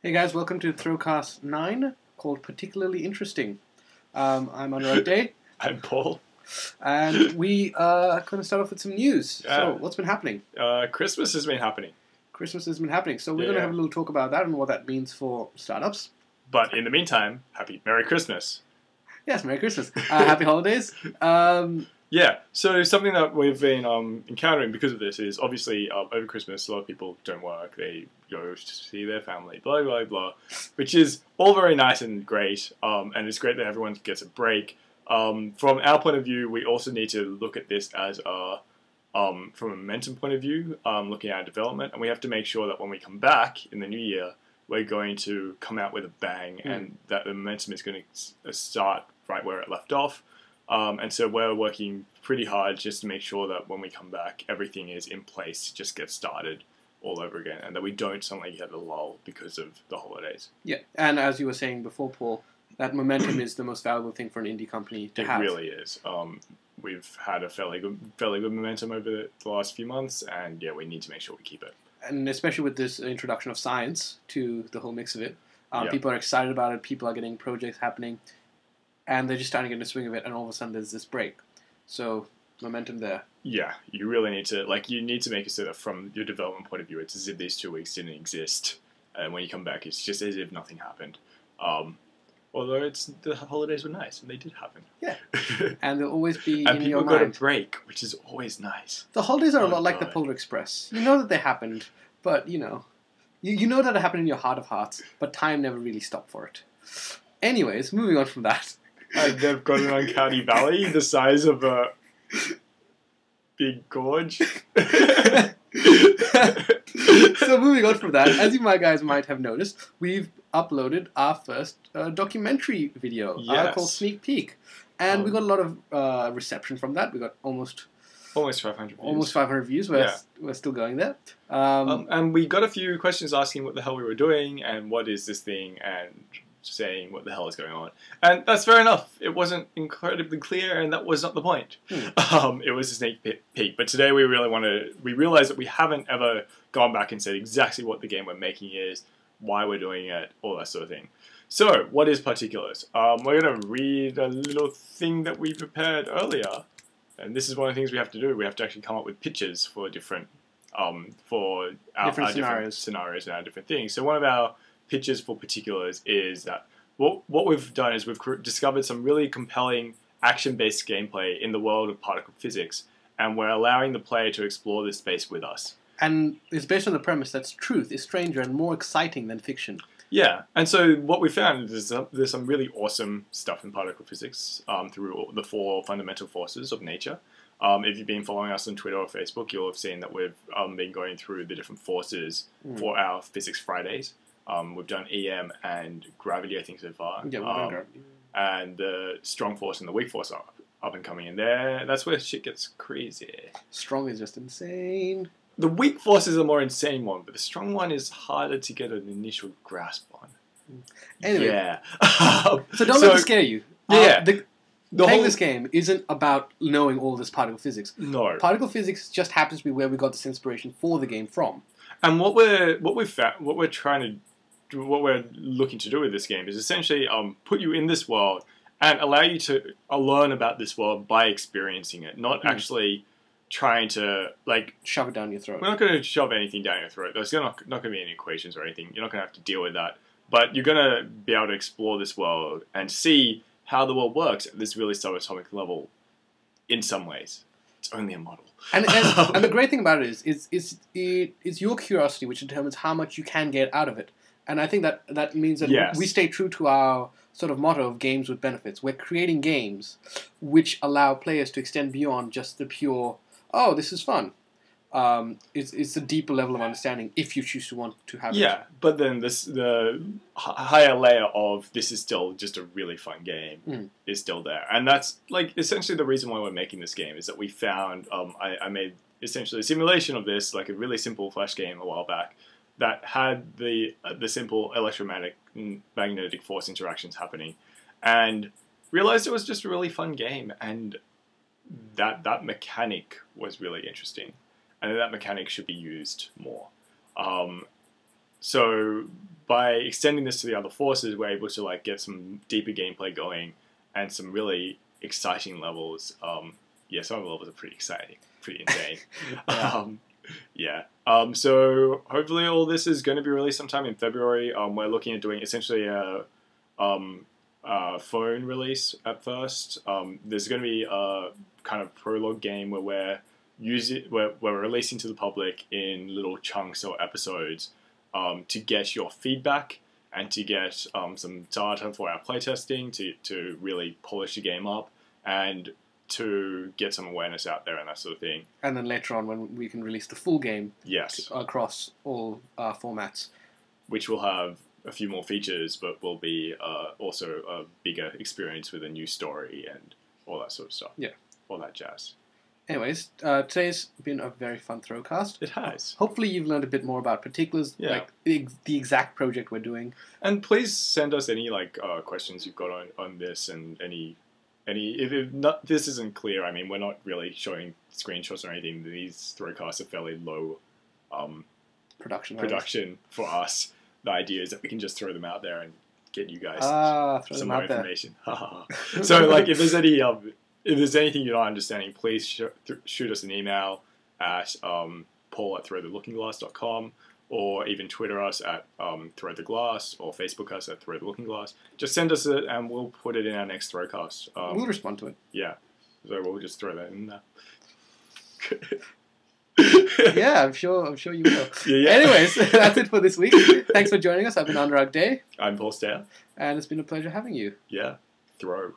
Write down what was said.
Hey guys, welcome to Throwcast 9, called Particularly Interesting. I'm Anurag Day, I'm Paul. and we are going to start off with some news. Yeah. So, what's been happening? Christmas has been happening. Christmas has been happening, so we're going to have a little talk about that and what that means for startups. But in the meantime, Merry Christmas. Yes, Merry Christmas. Happy holidays. Yeah, so something that we've been encountering because of this is obviously over Christmas a lot of people don't work, they go to see their family, blah, blah, blah, which is all very nice and great, and it's great that everyone gets a break. From our point of view, we also need to look at this as from a momentum point of view, looking at our development, and we have to make sure that when we come back in the new year, we're going to come out with a bang, and that the momentum is going to start right where it left off. And so we're working pretty hard just to make sure that when we come back, everything is in place to just get started all over again, and that we don't suddenly get a lull because of the holidays. Yeah, and as you were saying before, Paul, that momentum is the most valuable thing for an indie company to have. It really is. We've had a fairly good momentum over the last few months, and yeah, we need to make sure we keep it. And especially with this introduction of science to the whole mix of it, people are excited about it, people are getting projects happening, and they're just starting to get in the swing of it, and all of a sudden there's this break. So, momentum there. Yeah, you really need to, you need to make it so that from your development point of view, it's as if these 2 weeks didn't exist, and when you come back, it's just as if nothing happened. Although the holidays were nice, and they did happen. Yeah, and they'll always be in your mind. And people got a break, which is always nice. The holidays are a lot like the Polar Express. You know that they happened, but, you know that it happened in your heart of hearts, but time never really stopped for it. Anyways, moving on from that. They've got an uncanny valley the size of a big gorge. So moving on from that, as you guys might have noticed, we've uploaded our first documentary video called Sneak Peek. And we got a lot of reception from that. We got almost 500 views. Almost 500 views. We're still going there. And we got a few questions asking what the hell we were doing and what is this thing and saying what the hell is going on. And that's fair enough. It wasn't incredibly clear, and that was not the point. It was a sneak peek. But today we realized that we haven't ever gone back and said exactly what the game we're making is, why we're doing it, all that sort of thing. So, what is Particulars? We're going to read a little thing that we prepared earlier. And this is one of the things we have to do. We have to actually come up with pitches for different scenarios and our different things. So one of our pitches for Particulars is that what we've done is we've discovered some really compelling action-based gameplay in the world of particle physics, and we're allowing the player to explore this space with us. And it's based on the premise that truth is stranger and more exciting than fiction. Yeah, and so what we found is there's some really awesome stuff in particle physics through the 4 fundamental forces of nature. If you've been following us on Twitter or Facebook, you'll have seen that we've been going through the different forces for our Physics Fridays. We've done EM and gravity, I think, so far. Yeah, we've done gravity. And the strong force and the weak force are up and coming in there. That's where shit gets crazy. Strong is just insane. The weak force is a more insane one, but the strong one is harder to get an initial grasp on. Anyway. Yeah. So don't let it scare you. Yeah. Playing this game isn't about knowing all this particle physics. No. Particle physics just happens to be where we got this inspiration for the game from. And what we're looking to do with this game is essentially put you in this world and allow you to learn about this world by experiencing it, not actually trying to shove it down your throat. We're not going to shove anything down your throat. There's not going to be any equations or anything. You're not going to have to deal with that. But you're going to be able to explore this world and see how the world works at this really subatomic level in some ways. It's only a model. And the great thing about it is it's your curiosity which determines how much you can get out of it. And I think that means that we stay true to our sort of motto of games with benefits. We're creating games which allow players to extend beyond just the pure, oh, this is fun. It's a deeper level of understanding if you choose to want to have it. Yeah, but then the higher layer of this is still just a really fun game is still there. And that's essentially the reason why we're making this game is that we found, I made essentially a simulation of this, a really simple Flash game a while back that had the simple electromagnetic force interactions happening and realized it was just a really fun game and that mechanic was really interesting. And that mechanic should be used more. So by extending this to the other forces, we're able to like get some deeper gameplay going and some really exciting levels. Yeah, some of the levels are pretty exciting, pretty insane. So hopefully all this is going to be released sometime in February. We're looking at doing essentially a phone release at first. There's going to be a kind of prologue game where we're releasing to the public in little chunks or episodes to get your feedback and to get some data for our playtesting to really polish the game up and to get some awareness out there and that sort of thing. And then later on when we can release the full game across all formats. Which will have a few more features, but will be also a bigger experience with a new story and all that sort of stuff. Yeah. All that jazz. Anyways, today's been a very fun Throwcast. It has. Hopefully you've learned a bit more about particulars, like the exact project we're doing. And please send us any questions you've got on this and any if not, this isn't clear. I mean, we're not really showing screenshots or anything. These Throwcasts are fairly low production for us. The idea is that we can just throw them out there and get you guys some more information. So, like, if there's anything you're not understanding, please shoot us an email at paul@throwthelookingglass.com, or even Twitter us at throwtheglass, or Facebook us at throwthelookingglass. Just send us it and we'll put it in our next Throwcast. We'll respond to it. Yeah. So we'll just throw that in there. Yeah, I'm sure you will. Yeah. Anyways, that's it for this week. Thanks for joining us. I've been Anurag Day. I'm Paul Stair. And it's been a pleasure having you. Yeah. Throw.